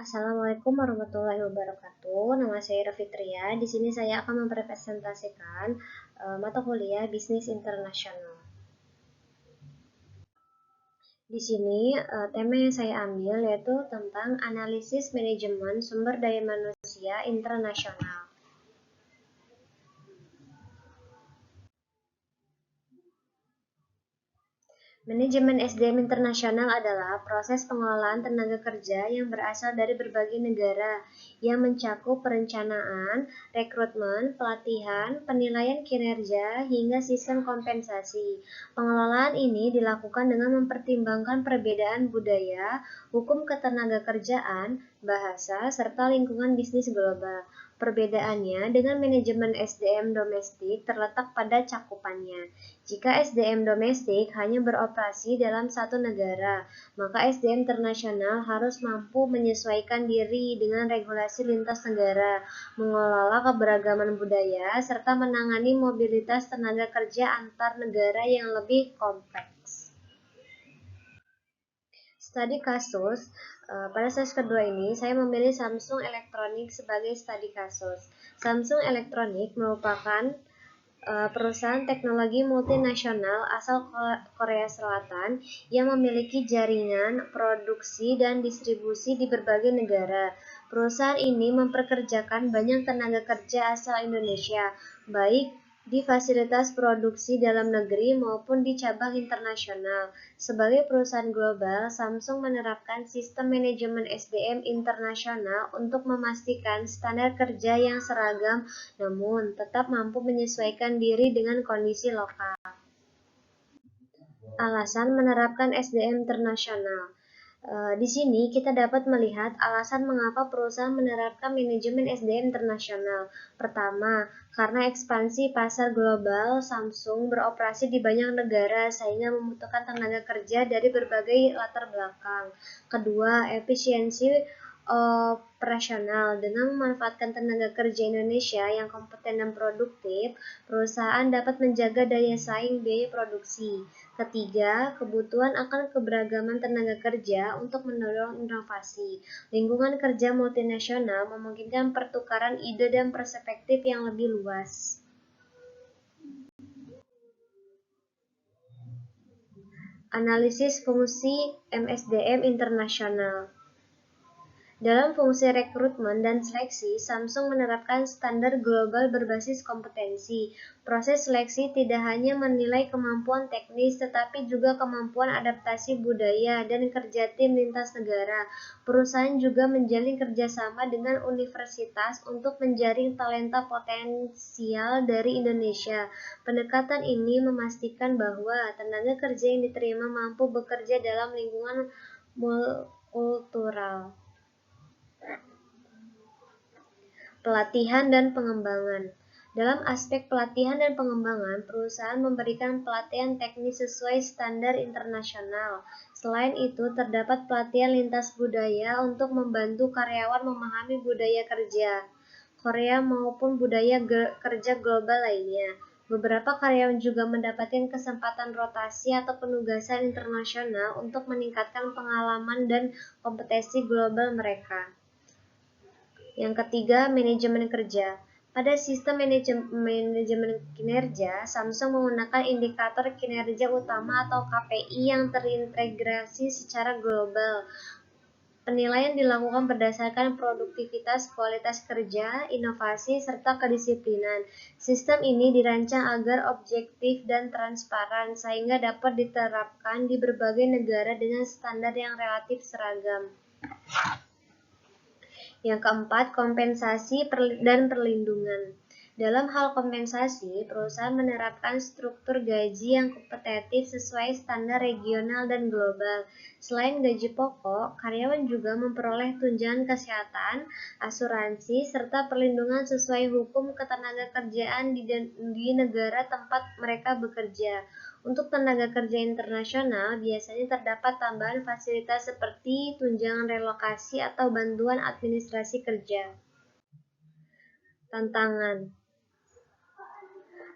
Assalamualaikum warahmatullahi wabarakatuh. Nama saya Ira Fitria. Di sini saya akan mempresentasikan mata kuliah Bisnis Internasional. Di sini tema yang saya ambil yaitu tentang analisis manajemen sumber daya manusia internasional. Manajemen SDM internasional adalah proses pengelolaan tenaga kerja yang berasal dari berbagai negara yang mencakup perencanaan, rekrutmen, pelatihan, penilaian kinerja, hingga sistem kompensasi. Pengelolaan ini dilakukan dengan mempertimbangkan perbedaan budaya, hukum ketenagakerjaan, bahasa, serta lingkungan bisnis global. Perbedaannya dengan manajemen SDM domestik terletak pada cakupannya. Jika SDM domestik hanya beroperasi dalam satu negara, maka SDM internasional harus mampu menyesuaikan diri dengan regulasi lintas negara, mengelola keberagaman budaya, serta menangani mobilitas tenaga kerja antar negara yang lebih kompleks. Studi kasus, pada sesi kedua ini saya memilih Samsung Electronics sebagai studi kasus. Samsung Electronics merupakan perusahaan teknologi multinasional asal Korea Selatan yang memiliki jaringan produksi dan distribusi di berbagai negara. Perusahaan ini mempekerjakan banyak tenaga kerja asal Indonesia, baik di fasilitas produksi dalam negeri maupun di cabang internasional. Sebagai perusahaan global, Samsung menerapkan sistem manajemen SDM internasional untuk memastikan standar kerja yang seragam namun tetap mampu menyesuaikan diri dengan kondisi lokal. Alasan menerapkan SDM internasional. Di sini kita dapat melihat alasan mengapa perusahaan menerapkan manajemen SDM internasional. Pertama, karena ekspansi pasar global, Samsung beroperasi di banyak negara sehingga membutuhkan tenaga kerja dari berbagai latar belakang. Kedua, efisiensi operasional. Dengan memanfaatkan tenaga kerja Indonesia yang kompeten dan produktif, perusahaan dapat menjaga daya saing biaya produksi. Ketiga, kebutuhan akan keberagaman tenaga kerja untuk mendorong inovasi. Lingkungan kerja multinasional memungkinkan pertukaran ide dan perspektif yang lebih luas. Analisis fungsi MSDM internasional. Dalam fungsi rekrutmen dan seleksi, Samsung menerapkan standar global berbasis kompetensi. Proses seleksi tidak hanya menilai kemampuan teknis, tetapi juga kemampuan adaptasi budaya dan kerja tim lintas negara. Perusahaan juga menjalin kerjasama dengan universitas untuk menjaring talenta potensial dari Indonesia. Pendekatan ini memastikan bahwa tenaga kerja yang diterima mampu bekerja dalam lingkungan multikultural. Pelatihan dan pengembangan. Dalam aspek pelatihan dan pengembangan, perusahaan memberikan pelatihan teknis sesuai standar internasional. Selain itu, terdapat pelatihan lintas budaya untuk membantu karyawan memahami budaya kerja Korea maupun budaya kerja global lainnya. Beberapa karyawan juga mendapatkan kesempatan rotasi atau penugasan internasional untuk meningkatkan pengalaman dan kompetensi global mereka. Yang ketiga, manajemen kerja. Pada sistem manajemen kinerja, Samsung menggunakan indikator kinerja utama atau KPI yang terintegrasi secara global. Penilaian dilakukan berdasarkan produktivitas, kualitas kerja, inovasi, serta kedisiplinan. Sistem ini dirancang agar objektif dan transparan, sehingga dapat diterapkan di berbagai negara dengan standar yang relatif seragam. Yang keempat, kompensasi dan perlindungan. Dalam hal kompensasi, perusahaan menerapkan struktur gaji yang kompetitif sesuai standar regional dan global. Selain gaji pokok, karyawan juga memperoleh tunjangan kesehatan, asuransi, serta perlindungan sesuai hukum ketenagakerjaan di negara tempat mereka bekerja. Untuk tenaga kerja internasional, biasanya terdapat tambahan fasilitas seperti tunjangan relokasi atau bantuan administrasi kerja. Tantangan.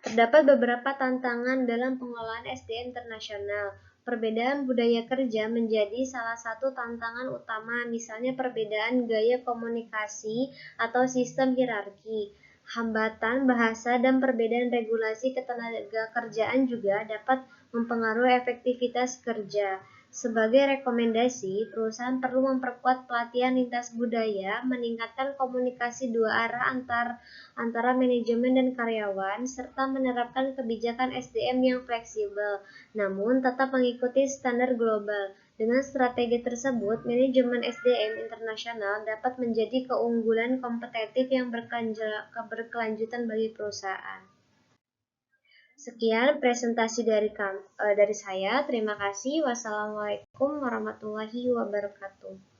Terdapat beberapa tantangan dalam pengelolaan SDM internasional. Perbedaan budaya kerja menjadi salah satu tantangan utama, misalnya perbedaan gaya komunikasi atau sistem hierarki. Hambatan bahasa dan perbedaan regulasi ketenagakerjaan juga dapat mempengaruhi efektivitas kerja. Sebagai rekomendasi, perusahaan perlu memperkuat pelatihan lintas budaya, meningkatkan komunikasi dua arah antara manajemen dan karyawan, serta menerapkan kebijakan SDM yang fleksibel, namun tetap mengikuti standar global. Dengan strategi tersebut, manajemen SDM internasional dapat menjadi keunggulan kompetitif yang berkelanjutan bagi perusahaan. Sekian presentasi dari saya. Terima kasih. Wassalamualaikum warahmatullahi wabarakatuh.